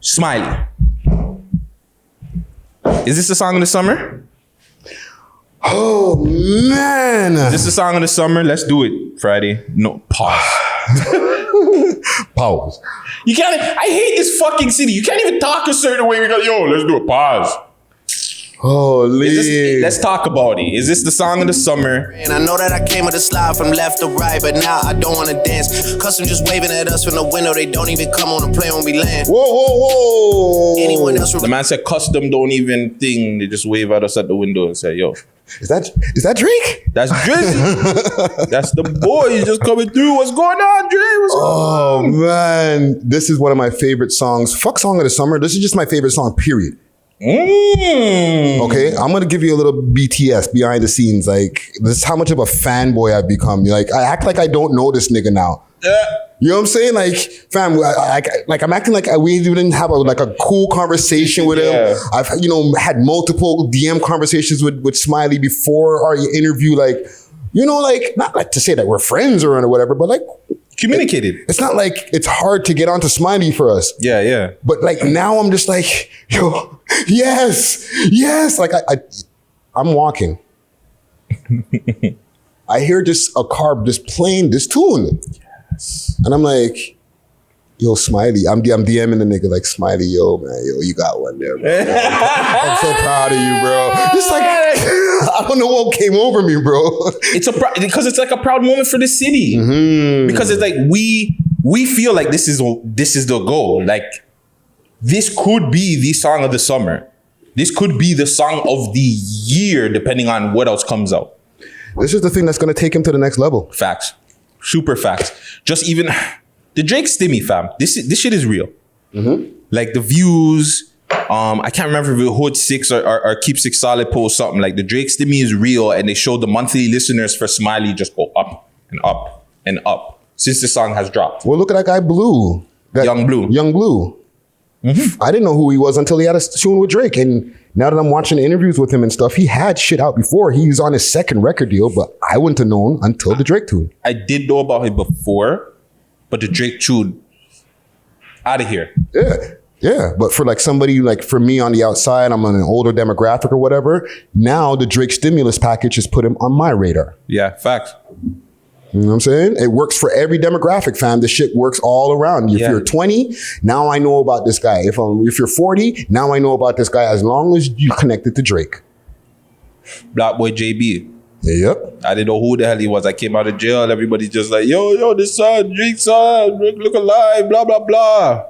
Smiley. Is this the song of the summer? Oh, man. Is this the song of the summer? Let's do it, Friday. No, pause. Pause. You can't, I hate this fucking city. You can't even talk a certain way. We go, yo, let's do a pause. Holy. Let's talk about it. Is this the song of the summer? And I know that I came with a slide from left to right, but now I don't want to dance. Custom just waving at us from the window. They don't even come on the plane when we land. Whoa, whoa, whoa. Anyone else? The man said custom don't even thing. They just wave at us at the window and say, yo. Is that Drake? That's Drizzy. That's the boy. He's just coming through. What's going on, Dre? What's going on? Oh, man. This is one of my favorite songs. Fuck Song of the Summer. This is just my favorite song, period. Okay, I'm gonna give you a little BTS behind the scenes. Like, this is how much of a fanboy I've become. Like, I act like I don't know this nigga now. You know what I'm saying? Like, fam, I'm acting like we didn't have a cool conversation with him. I've had multiple DM conversations with Smiley before our interview. Like, not like to say that we're friends or whatever, but like communicated. It's not like it's hard to get onto Smiley for us. Yeah. But like now I'm just like, yo, yes. Like I'm walking. I hear just a car just playing this tune. Yes. And I'm like, yo, Smiley. I'm DMing the nigga like, Smiley, yo, man, you got one there, bro. I'm so proud of you, bro. Just like, I don't know what came over me, bro. Because it's like a proud moment for the city. Mm-hmm. Because it's like we feel like this is the goal. Like, this could be the song of the summer. This could be the song of the year, depending on what else comes out. This is the thing that's gonna take him to the next level. Facts. Super facts. Just even the Drake stimmy, fam. This shit is real. Mm-hmm. Like the views, I can't remember if it Hood 6 or Keep 6 Solid post something. Like the Drake stimmy is real, and they showed the monthly listeners for Smiley just go up and up and up since the song has dropped. Well, look at that guy Blue. Young Blue. Mm-hmm. I didn't know who he was until he had a tune with Drake. And now that I'm watching interviews with him and stuff, he had shit out before. He's on his second record deal, but I wouldn't have known until the Drake tune. I did know about him before, but the Drake tune, out of here. Yeah. But for like somebody like for me on the outside, I'm on an older demographic or whatever. Now the Drake stimulus package has put him on my radar. Yeah, facts. You know what I'm saying? It works for every demographic, fam. This shit works all around. If you're 20, now I know about this guy. If you're 40, now I know about this guy, as long as you connected to Drake. Black Boy JB. Yep. I didn't know who the hell he was. I came out of jail. Everybody's just like, yo, this son, Drake's son, Drake look alive, blah, blah, blah.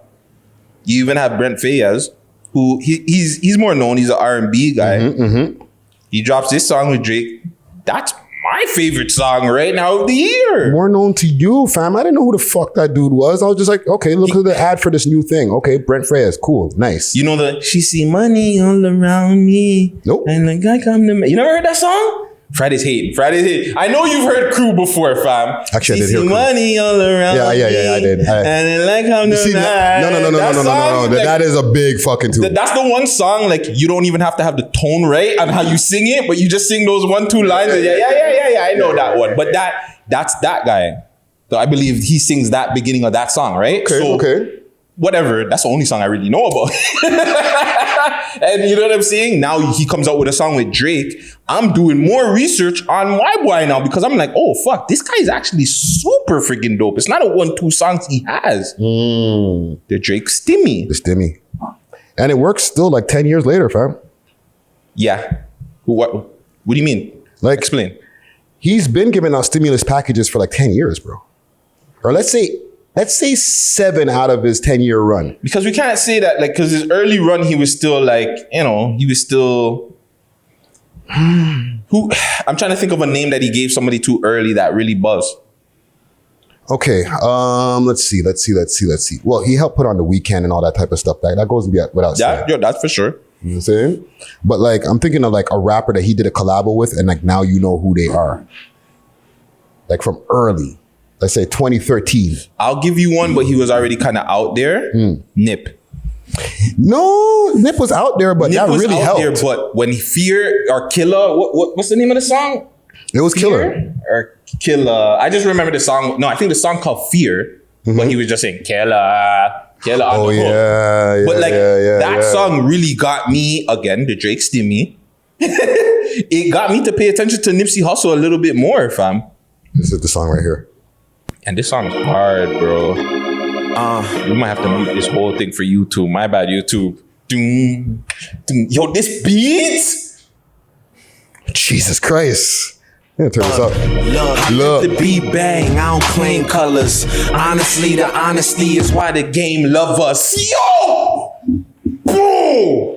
You even have Brent Fayez, who he's more known. He's an R&B guy. Mm-hmm. He drops this song with Drake. That's my favorite song right now of the year. More known to you, fam. I didn't know who the fuck that dude was. I was just like, okay, look at the ad for this new thing. Okay, Brent Fayez, cool, nice. You know she see money all around me. Nope. And the guy come to me. You never heard that song? Friday's Hate. I know you've heard Crew before, fam. Actually, I did hear Crew. Money all around me. Yeah, I did. And then like how no. That is a big fucking tune. That's the one song, like, you don't even have to have the tone right on how you sing it, but you just sing those 1-2 lines. And yeah, I know that one. But that's that guy. So I believe he sings that beginning of that song, right? Okay. Whatever, that's the only song I really know about. And you know what I'm saying? Now he comes out with a song with Drake. I'm doing more research on my boy now because I'm like, oh fuck, this guy is actually super freaking dope. It's not a 1-2 songs he has. The Drake stimmy. The stimmy. And it works still like 10 years later, fam. Yeah. What do you mean? Like, explain. He's been giving out stimulus packages for like 10 years, bro. Or let's say 7 out of his 10-year run. Because we can't say that, like, because his early run, he was still like, he was still... I'm trying to think of a name that he gave somebody too early that really buzzed. Okay, let's see. Well, he helped put on The Weeknd and all that type of stuff. That goes without saying. Yeah, that's for sure. You know what I'm saying? But like, I'm thinking of like a rapper that he did a collabo with, and like now you know who they are. Like from early. Let's say 2013. I'll give you one, but he was already kind of out there. Nip. No, Nip was out there, but Nip that really helped. There, but when Fear or Killer, what's the name of the song? It was Fear Killer. Or Killer. I just remember the song. No, I think the song called Fear, but he was just saying Killer. Killer on Oh the hook. yeah, But like yeah, that song really got me again, the Drake Stimmy. It got me to pay attention to Nipsey Hussle a little bit more, fam. This is the song right here. And this song is hard, bro. We might have to mute this whole thing for YouTube. My bad, YouTube. Doom, doom. Yo, this beat. Jesus Christ. Yeah, turn this up. Look, the beat bang, I don't claim colors. Honestly, the honesty is why the game love us. Yo! Bro!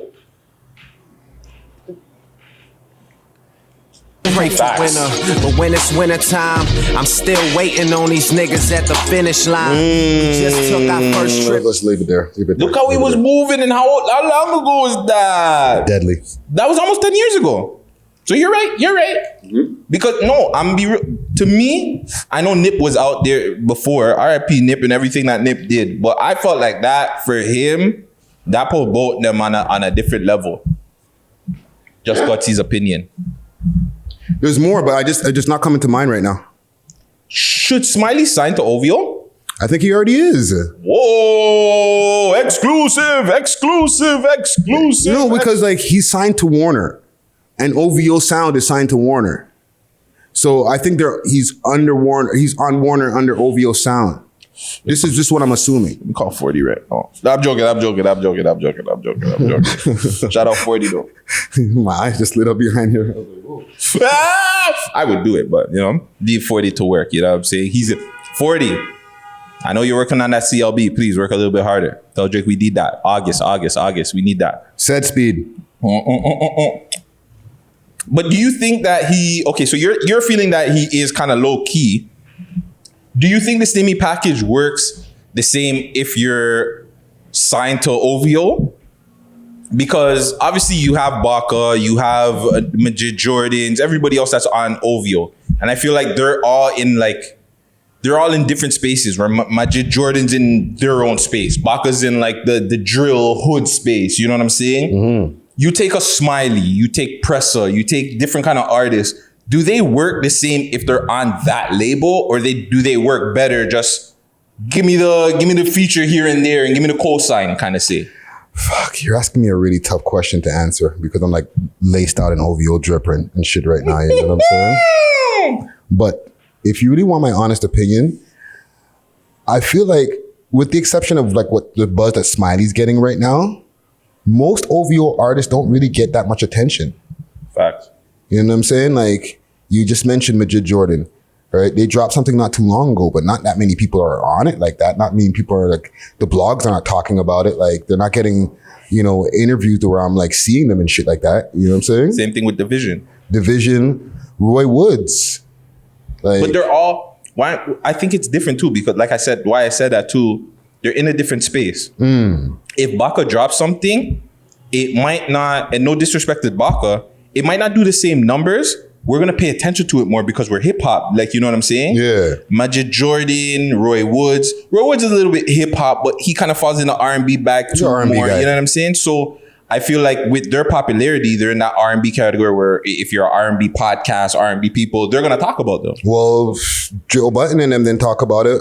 Pray for winter, but when it's winter time, I'm still waiting on these niggas at the finish line. We just took our first trip. Let's leave it there. Look how he was moving and how long ago was that? Deadly. That was almost 10 years ago. So you're right. Mm-hmm. Because to me, I know Nip was out there before, RIP Nip and everything that Nip did, but I felt like that for him, that put both them on a different level. Just got his opinion. There's more, but I just not coming to mind right now. Should Smiley sign to OVO? I think he already is. Whoa! Exclusive! No, because like he's signed to Warner, and OVO Sound is signed to Warner. So I think he's under Warner. He's on Warner under OVO Sound. This is just what I'm assuming. We call 40 right now. I'm joking. Shout out 40 though. My eyes just lit up behind here. I would do it, but need 40 to work. You know what I'm saying? He's 40. I know you're working on that CLB. Please work a little bit harder. Tell Drake we need that. August. We need that. Said speed. But do you think that so you're feeling that he is kind of low key. Do you think the Stimmy package works the same if you're signed to OVO? Because obviously you have Baka, you have Majid Jordans, everybody else that's on OVO. And I feel like they're all in different spaces where Majid Jordan's in their own space. Baka's in like the drill hood space. You know what I'm saying? Mm-hmm. You take a Smiley, you take Pressa, you take different kind of artists. Do they work the same if they're on that label, or do they work better? Just give me the feature here and there and give me the cosign kind of say. Fuck, you're asking me a really tough question to answer because I'm like laced out in OVO dripping and shit right now. You know what I'm saying? But if you really want my honest opinion, I feel like with the exception of like what the buzz that Smiley's getting right now, most OVO artists don't really get that much attention. Facts. You know what I'm saying? Like you just mentioned Majid Jordan, right? They dropped something not too long ago, but not that many people are on it like that. Not many people are like, the blogs are not talking about it. Like they're not getting, interviews where I'm like seeing them and shit like that. You know what I'm saying? Same thing with Division, Roy Woods. Like, but they're all, I think it's different too, because like I said, why I said that too, they're in a different space. If Baka drops something, it might not, and no disrespect to Baka, it might not do the same numbers. We're going to pay attention to it more because we're hip hop. Like, you know what I'm saying? Yeah. Majid Jordan, Roy Woods. Roy Woods is a little bit hip hop, but he kind of falls in the R&B bag too more. Guy. You know what I'm saying? So I feel like with their popularity, they're in that R&B category where if you're an R&B podcast, R&B people, they're going to talk about them. Well, Joe Button and them didn't talk about it.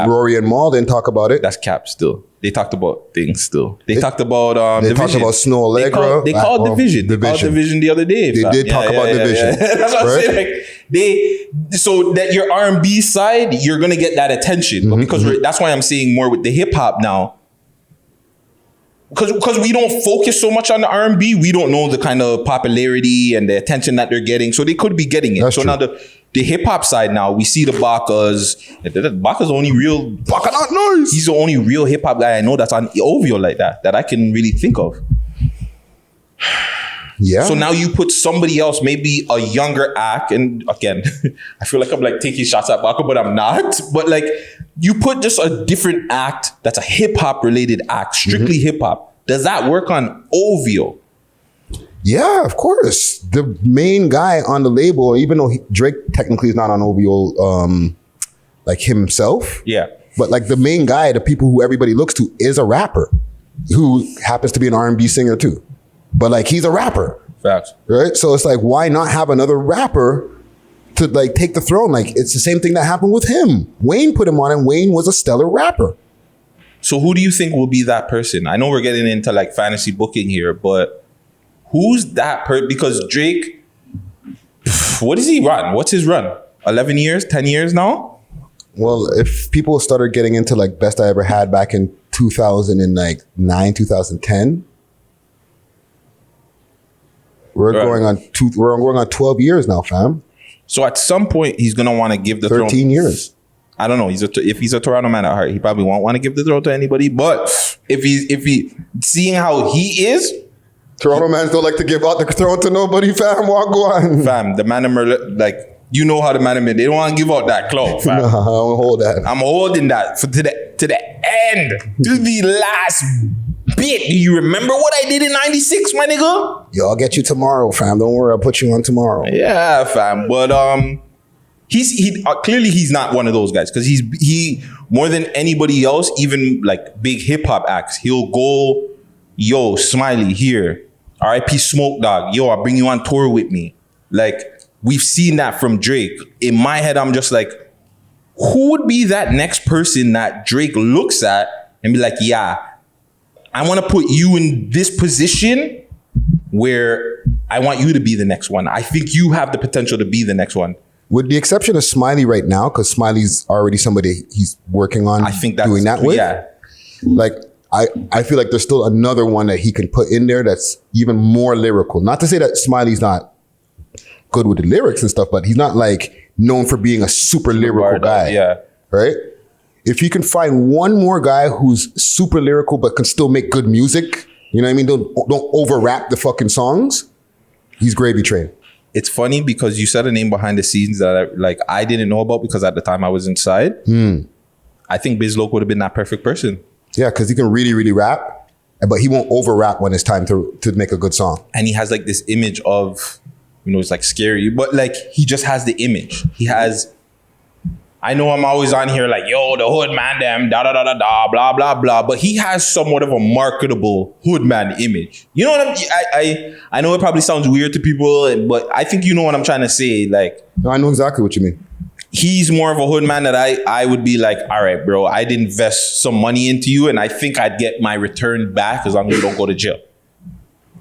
Rory and Maul didn't talk about it. That's cap still. They talked about things still. They talked about Division. Talked about Snow Allegra. They called Division. They called Division the other day. They did talk about Division. Yeah. That's what I'm saying. Like, so that your R&B side, you're going to get that attention. But because that's why I'm saying more with the hip hop now. Because we don't focus so much on the R&B, we don't know the kind of popularity and the attention that they're getting. So they could be getting it. That's true. Now the hip hop side now, we see the Bakas. Baka's the only real Baka not nice. He's the only real hip hop guy I know that's on OVO like that I can really think of. Yeah. So now you put somebody else, maybe a younger act, and again, I feel like I'm like taking shots at Baka, but I'm not. But like you put just a different act that's a hip hop related act, strictly hip hop. Does that work on OVO? Yeah, of course. The main guy on the label, even though Drake technically is not on OVO, like himself. Yeah. But like the main guy, the people who everybody looks to, is a rapper who happens to be an R&B singer too. But like he's a rapper. Facts. Right? So it's like, why not have another rapper to like take the throne? Like it's the same thing that happened with him. Wayne put him on and Wayne was a stellar rapper. So who do you think will be that person? I know we're getting into like fantasy booking here, but who's that person? Because Drake, what does he run? What's his run? 11 years, 10 years now? Well, if people started getting into like Best I Ever Had back in 2009, 2010, we're going on 12 years now, fam. So at some point, he's going to want to give the 13 throne. years. I don't know. If he's a Toronto man at heart, he probably won't want to give the throne to anybody. But if he seeing how he is, Toronto mans don't like to give out the throne to nobody, fam. Walk on. Fam, the man like, you know how the man they don't want to give out that clout, fam. Nah, I don't hold that. I'm holding that to the end, to the last bit. Do you remember what I did in 96, my nigga? Yo, I'll get you tomorrow, fam. Don't worry, I'll put you on tomorrow. Yeah, fam. But he clearly he's not one of those guys because he more than anybody else, even like big hip hop acts, he'll go, yo, Smiley here, R.I.P. Smoke Dog, yo, I'll bring you on tour with me. Like we've seen that from Drake. In my head, I'm just like, who would be that next person that Drake looks at and be like, yeah, I want to put you in this position where I want you to be the next one. I think you have the potential to be the next one. With the exception of Smiley right now, because Smiley's already somebody he's working on. I think that's doing that with. Yeah. Like I feel like there's still another one that he can put in there that's even more lyrical. Not to say that Smiley's not good with the lyrics and stuff, but he's not like known for being a super lyrical guy. Yeah. Right? If you can find one more guy who's super lyrical but can still make good music, you know what I mean? Don't over rap the fucking songs. He's gravy train. It's funny because you said a name behind the scenes that I didn't know about because at the time I was inside. I think Bizz would have been that perfect person. Yeah, because he can really, really rap, but he won't over rap when it's time to make a good song. And he has like this image of, it's like scary, but like he just has the image. He has, I know I'm always on here like, yo, the hood man, them, da da da da da, blah, blah, blah. But he has somewhat of a marketable hood man image. You know what I know it probably sounds weird to people, but I think you know what I'm trying to say. Like, no, I know exactly what you mean. He's more of a hood man that I would be like, all right, bro, I'd invest some money into you and I think I'd get my return back as long as you don't go to jail.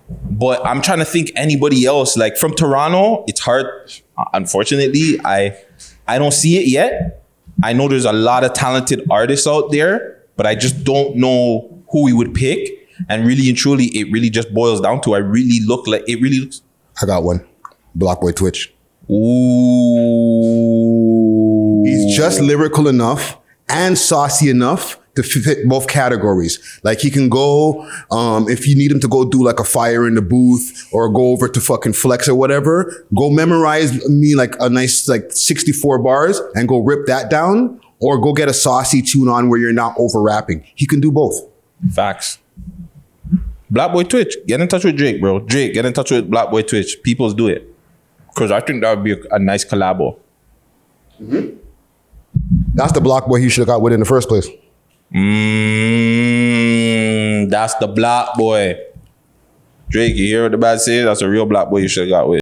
But I'm trying to think anybody else, like from Toronto, it's hard. Unfortunately, I don't see it yet. I know there's a lot of talented artists out there, but I just don't know who we would pick. And really and truly, it really just boils down to, I got one. Blockboy Twitch. Ooh. He's just lyrical enough and saucy enough to fit both categories. Like he can go, if you need him to go do like a fire in the booth or go over to fucking flex or whatever, go memorize me like a nice like 64 bars and go rip that down, or go get a saucy tune on where you're not over rapping. He can do both. Facts. Blackboy Twitch, get in touch with Drake, bro. Drake, get in touch with Blackboy Twitch. People's do it. Because I think that would be a nice collabo. Mm-hmm. That's the block boy he should have got with in the first place. That's the block boy. Drake, you hear what the bad says? That's a real block boy you should have got with.